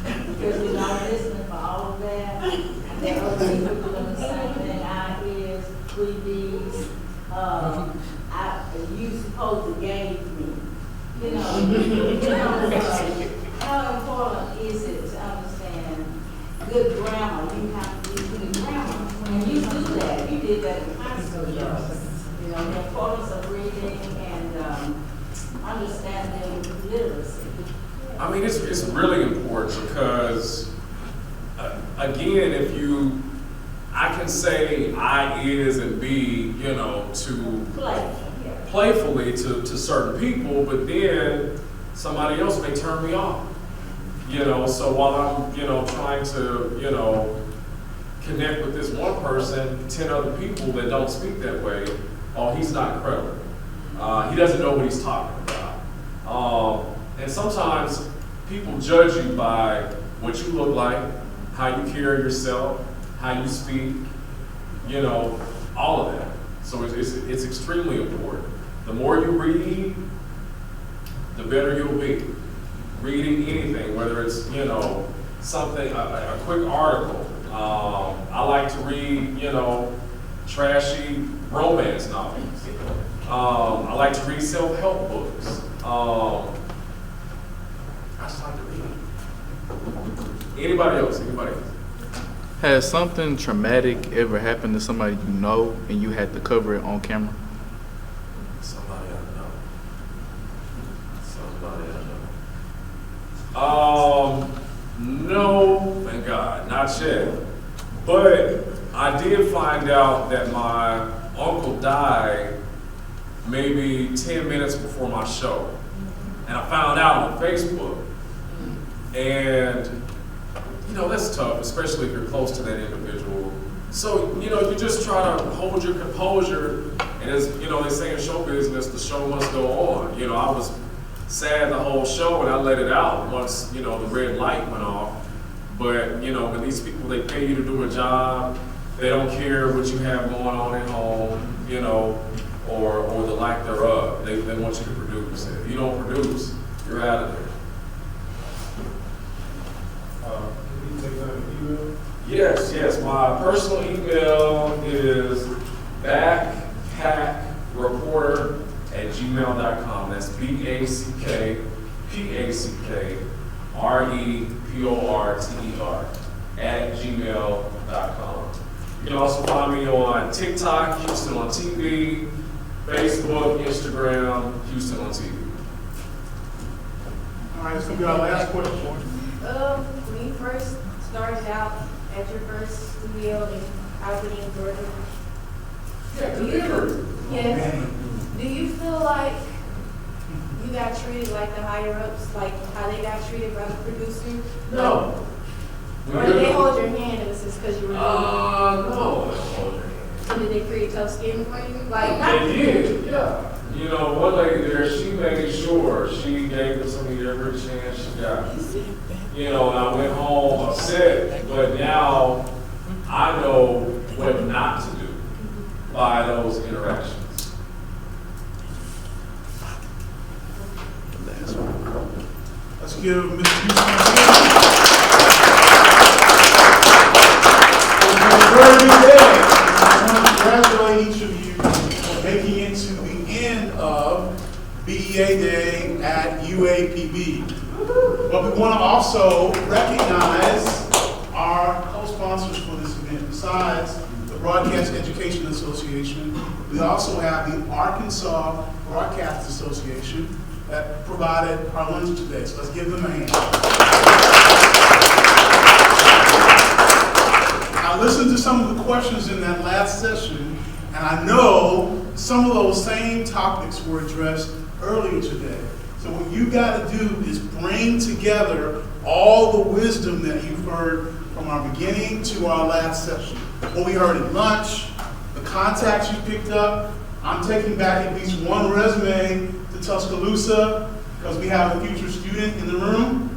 Because we're not listening for all of that. And there are other people doing the same thing. I is, we these, you supposed to gauge me. You know, how important is it to understand good grammar? You have to use good grammar. And you do that. You did that in high school. You know, the importance of reading and understanding literacy. I mean, it's really important because, again, if you, I can say I, is, and be, you know, to playfully to certain people, but then somebody else may turn me off. You know, so while I'm, you know, trying to, you know, connect with this one person, 10 other people that don't speak that way, oh, he's not credible. He doesn't know what he's talking about. And sometimes people judge you by what you look like, how you carry yourself, how you speak, you know, all of that. So it's extremely important. The more you read, the better you'll be. Reading anything, whether it's, you know, something, a quick article. I like to read, you know, trashy romance novels. I like to read self-help books. I just like to read. Anybody else? Anybody else? Has something traumatic ever happened to somebody you know and you had to cover it on camera? Somebody I know. Somebody I know. No, thank God, not yet. But I did find out that my uncle died maybe 10 minutes before my show. And I found out on Facebook. And, you know, that's tough, especially if you're close to that individual. So, you know, you just try to hold your composure. And as, you know, they say in show business, the show must go on. You know, I was sad the whole show and I let it out once, you know, the red light went off. But, you know, when these people, they pay you to do a job, they don't care what you have going on at home, you know, or the lack thereof. They want you to produce. And if you don't produce, you're out of there. Can you take down an email? Yes. My personal email is backpackreporter@gmail.com. That's BACKPACKREPORTER@gmail.com. You can also find me on TikTok, Houston on TV, Facebook, Instagram, Houston on TV. All right, this will be our last question. When you first started out at your first studio in Albany, Georgia, do you feel like you got treated like the higher ups, like how they got treated by the producer? No. Or did they hold your hand and it's just because you were No, they hold your hand. So did they create tough skin for you? Like, They did, yeah. You know, one lady there, she made sure she gave it to me every chance she got. You know, and I went home upset, but now I know what not to do by those interactions. Let's give Mr. Houston very good day. I want to congratulate each of you on making it to the end of BEA Day at UAPB. But we want to also recognize our co-sponsors for this event. Besides the Broadcast Education Association, we also have the Arkansas Broadcast Association that provided our lunch today. So let's give them a hand. I listened to some of the questions in that last session, and I know some of those same topics were addressed earlier today. So what you got to do is bring together all the wisdom that you've heard from our beginning to our last session. What we heard at lunch, the contacts you picked up. I'm taking back at least one resume to Tuscaloosa because we have a future student in the room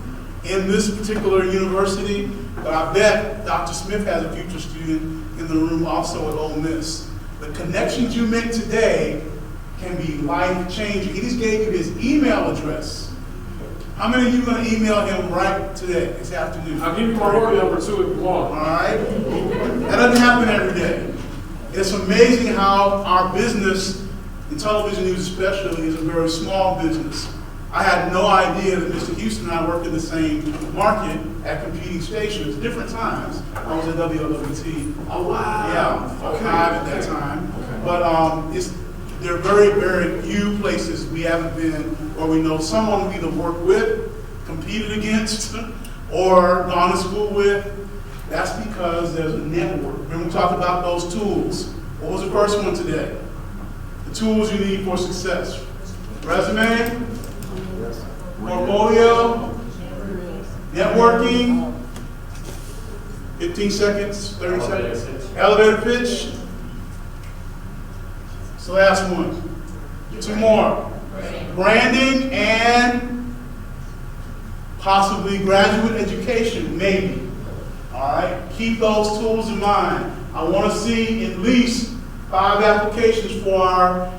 in this particular university. But I bet Dr. Smith has a future student in the room also at Ole Miss. The connections you make today can be life-changing. He just gave you his email address. How many of you are going to email him right today, this afternoon? I'll give you my work number too if you want. All right? That doesn't happen every day. It's amazing how our business, in television news especially, is a very small business. I had no idea that Mr. Houston and I worked in the same market at competing stations, different times. I was at WLWT. Oh, wow. Yeah, okay. 5 at that time. Okay. But there are very, very few places we haven't been where we know someone we either worked with, competed against, or gone to school with. That's because there's a network. Remember we talked about those tools. What was the first one today? The tools you need for success. Resume, portfolio, networking, 15 seconds, 30 seconds. Elevator pitch. It's the last one. 2 more. Branding and possibly graduate education, maybe. All right, keep those tools in mind. I want to see at least 5 applications for our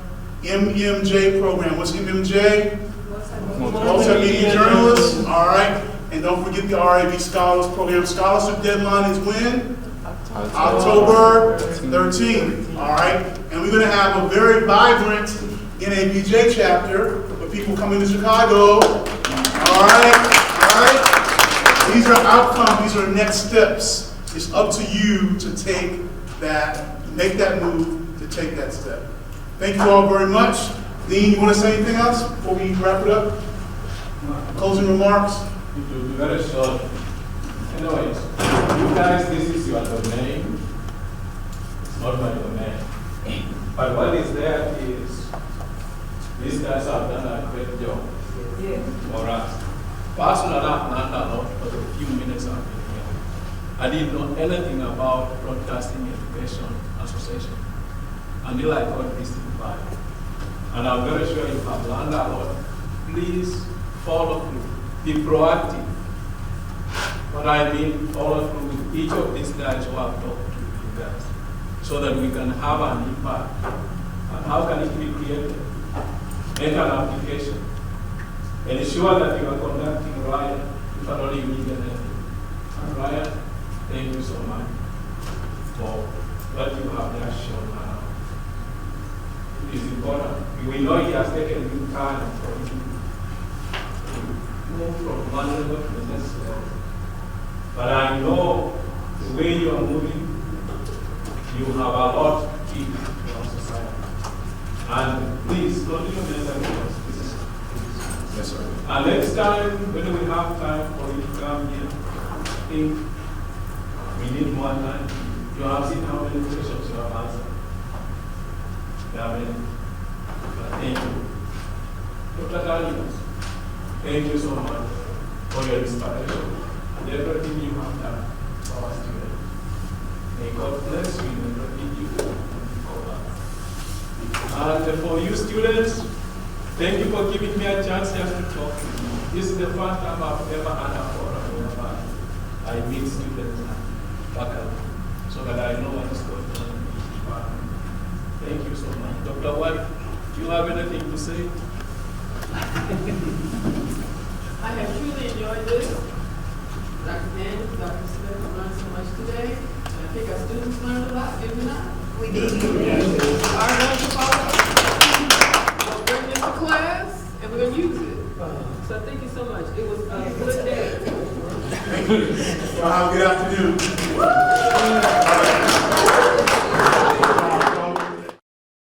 MMJ program. What's MMJ? Multimedia Journalists. All right, and don't forget the RAB Scholars Program. Scholarship deadline is when? October 13th. All right, and we're going to have a very vibrant NABJ chapter for people coming to Chicago. All right, all right. These are outcomes, these are next steps. It's up to you to take that, make that move, to take that step. Thank you all very much. Dean, you want to say anything else before we wrap it up? Closing remarks? It will be very short. Anyways, you guys, this is your domain. It's not my domain. But what is there is, these guys have done a great job for us. Personally, I've learned a lot for the few minutes I've been here. I didn't know anything about Broadcasting Education Association until I got this invite. And I'm very sure you have learned a lot. Please follow through. Be proactive. What I mean, follow through with each of these guys who have talked to you guys so that we can have an impact. And how can it be created? Make an application. And ensure that you are conducting Ryan if at all you need anything. And Ryan, thank you so much for what you have just shown now. It is important. We know it has taken you time for you to move from one level to the next level. But I know the way you are moving, you have a lot to give to our society. And please continue to mentor us. Yes, sir. And next time, when we have time for you to come here, I think we need more time. You have seen how many questions you have answered. There are many. But thank you. Dr. Daniels, thank you so much for your inspiration and everything you have done for our students. May God bless you and repeat you forward. And for you students, thank you for giving me a chance just to talk to you. This is the first time I've ever had a forum whereby I meet students and faculty so that I know what is going on in each department. Thank you so much. Dr. White, do you have anything to say? I have truly enjoyed this. Dr. Daniels, Dr. Smith, I learned so much today. And I think our students learned a lot, did we not? We did. Our learning bring this to class, and we're going to use it. So thank you so much. It was a good day. Thank you. Well, have a good afternoon.